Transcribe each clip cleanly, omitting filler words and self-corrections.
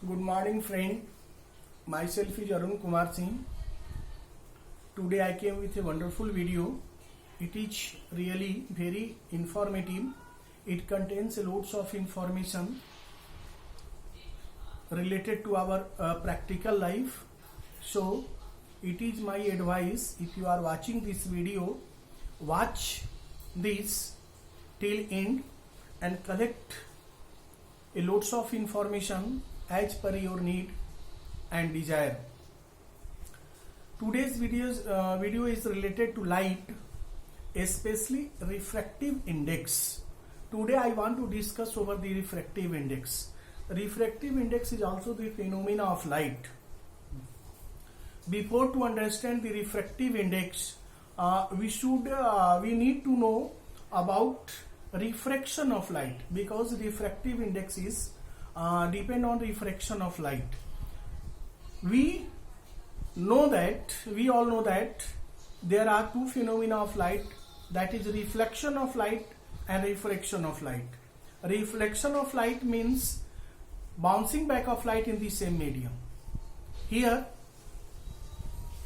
Good morning, friend. Myself is Arun Kumar Singh. Today I came with a wonderful video. It is really very informative. It contains loads of information related to our practical life. So, it is my advice, if you are watching this video, watch this till end and collect a loads of information as per your need and desire. Today's video is related to light, especially refractive index. Today I want to discuss over the refractive index. Refractive index is also the phenomena of light. Before to understand the refractive index, we need to know about refraction of light, because refractive index is depend on refraction of light. We all know that there are two phenomena of light, that is reflection of light and refraction of light. Reflection of light means bouncing back of light in the same medium. Here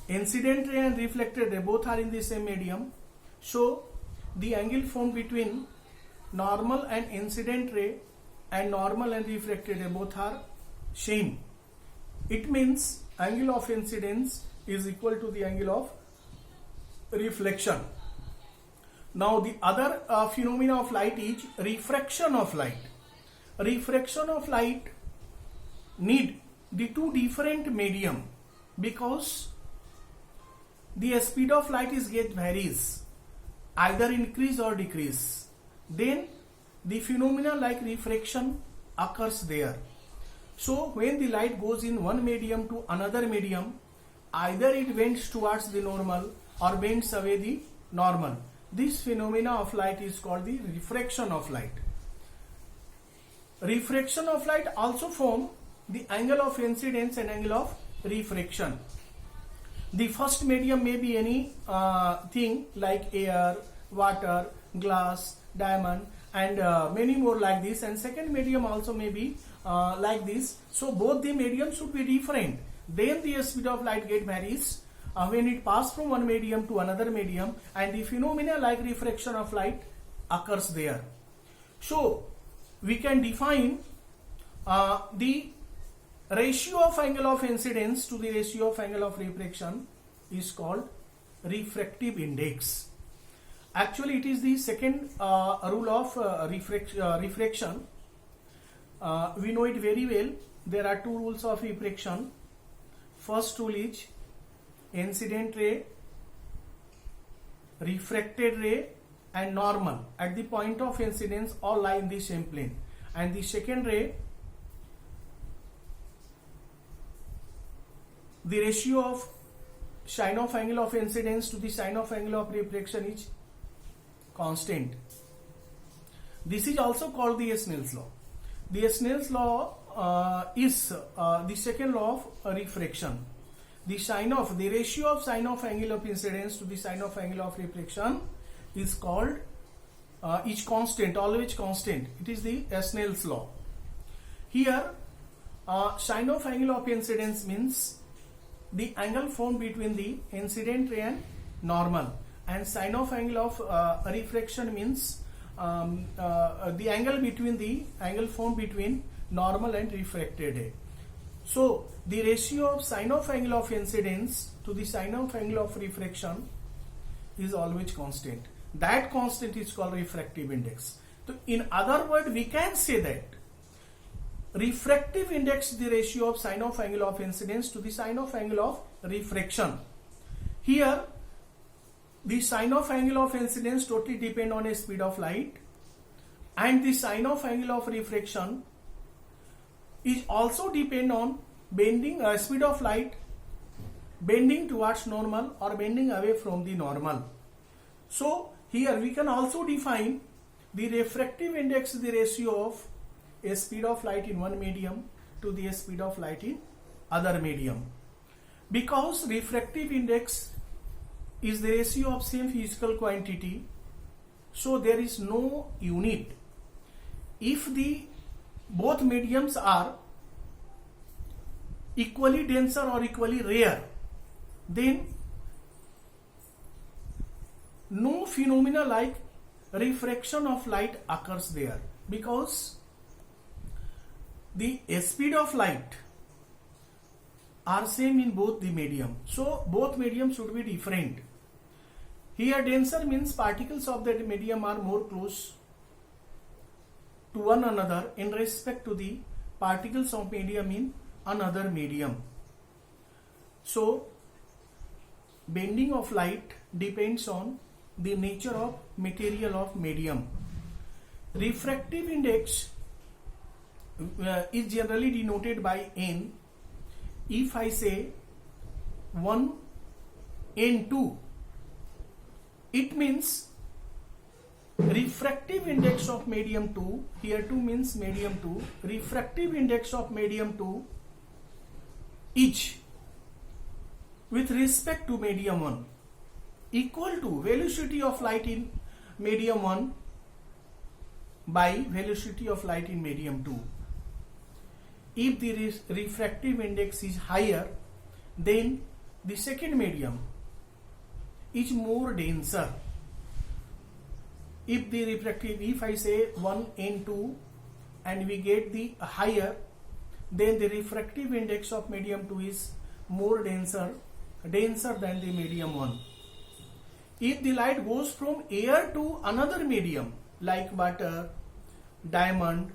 incident ray and reflected ray both are in the same medium, so the angle formed between normal and incident ray and normal and reflected ray both are same. It means angle of incidence is equal to the angle of reflection. Now the other phenomena of light is refraction of light. Refraction of light need the two different medium, because the speed of light is varies, either increase or decrease. Then the phenomena like refraction occurs there. So when the light goes in one medium to another medium, either it bends towards the normal or bends away the normal. This phenomena of light is called the refraction of light. Refraction of light also form the angle of incidence and angle of refraction. The first medium may be any thing like air, water, glass, diamond, and many more like this, and second medium also may be like this. So both the mediums should be different. Then the speed of light varies when it passes from one medium to another medium, and the phenomena like refraction of light occurs there. So we can define the ratio of angle of incidence to the ratio of angle of refraction is called refractive index. Actually, it is the second rule of refraction. We know it very well. There are two rules of refraction. First rule is incident ray, refracted ray, and normal at the point of incidence all lie in the same plane. And the second ray, the ratio of sine of angle of incidence to the sine of angle of refraction is constant. This is also called the Snell's law. The Snell's law is the second law of refraction. The ratio of sine of angle of incidence to the sine of angle of refraction is called is constant, always constant. It is the Snell's law. Here sine of angle of incidence means the angle formed between the incident ray and normal, and sine of angle of refraction means the angle between the angle formed between normal and refracted ray. So the ratio of sine of angle of incidence to the sine of angle of refraction is always constant. That constant is called refractive index. So in other words, we can say that refractive index is the ratio of sine of angle of incidence to the sine of angle of refraction. Here the sine of angle of incidence totally depend on a speed of light, and the sine of angle of refraction is also depend on bending speed of light bending towards normal or bending away from the normal. So here we can also define the refractive index, the ratio of a speed of light in one medium to the speed of light in other medium. Because refractive index is the ratio of same physical quantity, so there is no unit. If the both mediums are equally denser or equally rare, then no phenomena like refraction of light occurs there, because the speed of light are same in both the medium. So both medium should be different. Here denser means particles of that medium are more close to one another in respect to the particles of medium in another medium. So bending of light depends on the nature of material of medium. Refractive index is generally denoted by N. If I say 1 N2, it means refractive index of medium 2, here 2 means medium 2, refractive index of medium 2 is with respect to medium 1 equal to velocity of light in medium 1 by velocity of light in medium 2. If the refractive index is higher, then the second medium is more denser. If I say 1 N2 and we get the higher, then the refractive index of medium 2 is more denser than the medium 1. If the light goes from air to another medium like water, diamond,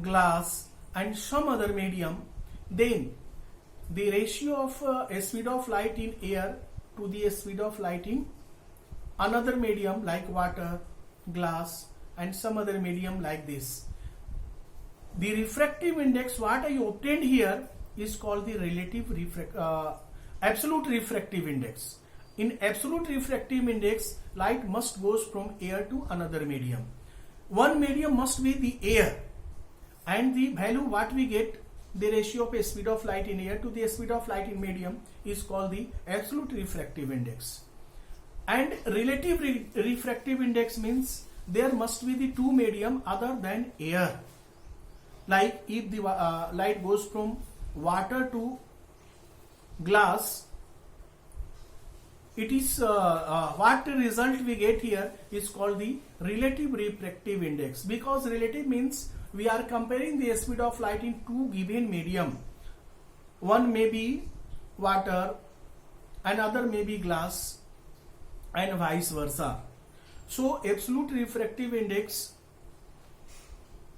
glass and some other medium, then the ratio of speed of light in air to the speed of light in another medium like water, glass and some other medium like this. The refractive index what I obtained here is called the absolute refractive index. In absolute refractive index, light must goes from air to another medium. One medium must be the air, and the value what we get, the ratio of speed of light in air to the speed of light in medium, is called the absolute refractive index. And relative refractive index means there must be the two medium other than air. Like if the light goes from water to glass, it is what result we get here is called the relative refractive index, because relative means we are comparing the speed of light in two given medium. One may be water, another may be glass and vice versa. So absolute refractive index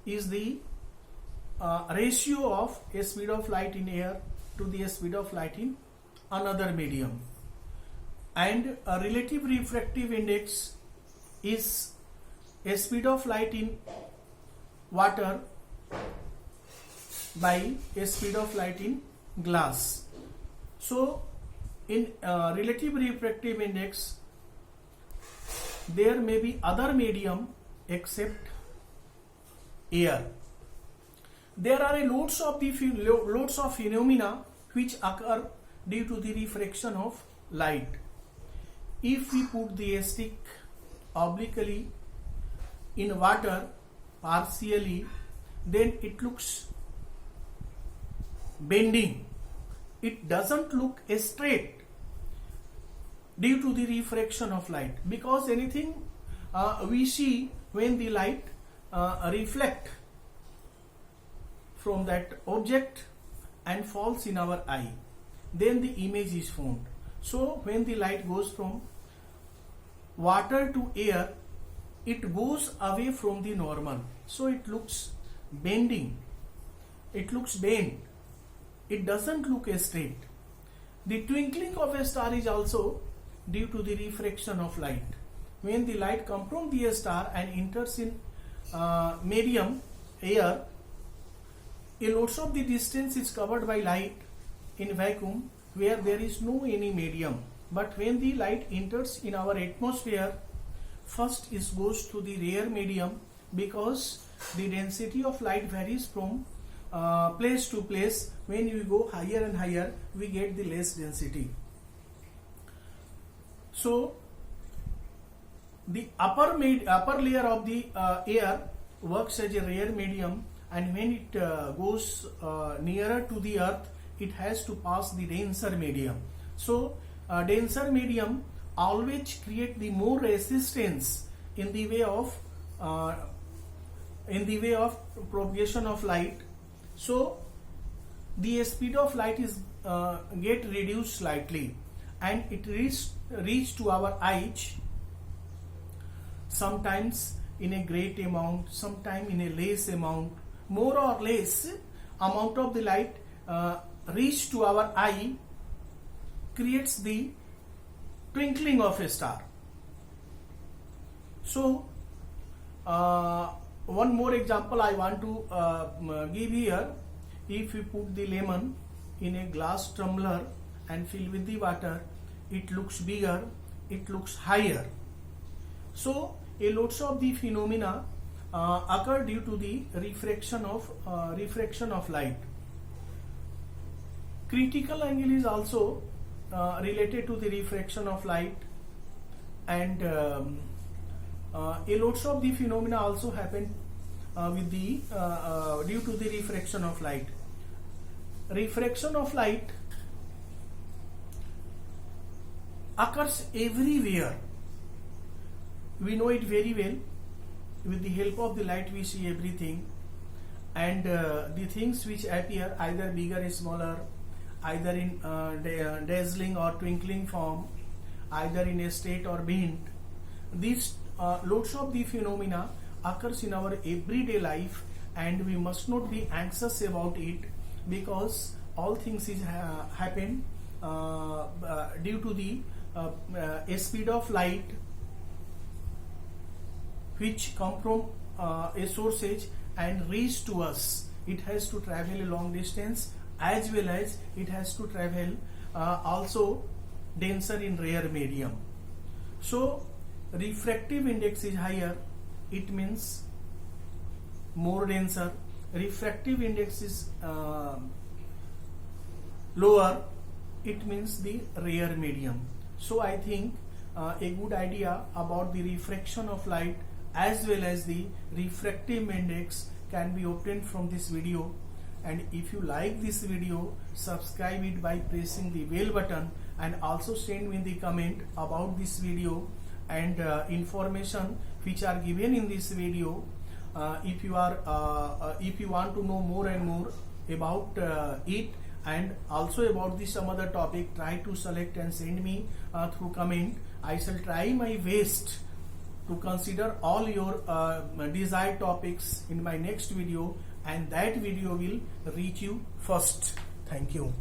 is the ratio of a speed of light in air to the speed of light in another medium, and a relative refractive index is a speed of light in water by a speed of light in glass. So in relative refractive index there may be other medium except air. There are loads of phenomena which occur due to the refraction of light. If we put the stick obliquely in water partially, then it looks bending. It doesn't look straight due to the refraction of light, because anything we see when the light reflect from that object and falls in our eye, then the image is formed. So when the light goes from water to air, it goes away from the normal, so it looks bending, it looks bent, it doesn't look straight. The twinkling of a star is also due to the refraction of light. When the light comes from the star and enters in medium air, a lot of the distance is covered by light in vacuum where there is no any medium. But when the light enters in our atmosphere, first it goes to the rare medium, because the density of light varies from place to place. When we go higher and higher, we get the less density. So the upper layer of the air works as a rare medium, and when it goes nearer to the earth, it has to pass the denser medium. So denser medium always create the more resistance in the way of propagation of light. So the speed of light is get reduced slightly, and it reach to our eyes sometimes in a great amount, sometimes in a less amount. More or less amount of the light reach to our eye creates the twinkling of a star. So one more example I want to give here. If you put the lemon in a glass tumbler and fill with the water, it looks bigger, it looks higher. So a lots of the phenomena occur due to the refraction of light. Critical angle is also related to the refraction of light, and a lots of the phenomena also happen with the due to the refraction of light. Refraction of light occurs everywhere. We know it very well. With the help of the light we see everything, and the things which appear either bigger or smaller, either in dazzling or twinkling form, either in a straight or bent. These lots of the phenomena occurs in our everyday life, and we must not be anxious about it, because all things is happen due to the speed of light which come from a sources and reach to us. It has to travel a long distance, as well as it has to travel also denser in rare medium. So refractive index is higher, it means more denser. Refractive index is lower, it means the rare medium. So I think a good idea about the refraction of light as well as the refractive index can be obtained from this video. And if you like this video, subscribe it by pressing the bell button, and also send me the comment about this video and information which are given in this video. If you want to know more and more about it, and also about this some other topic, try to select and send me through comment. I shall try my best to consider all your desired topics in my next video, and that video will reach you first. Thank you.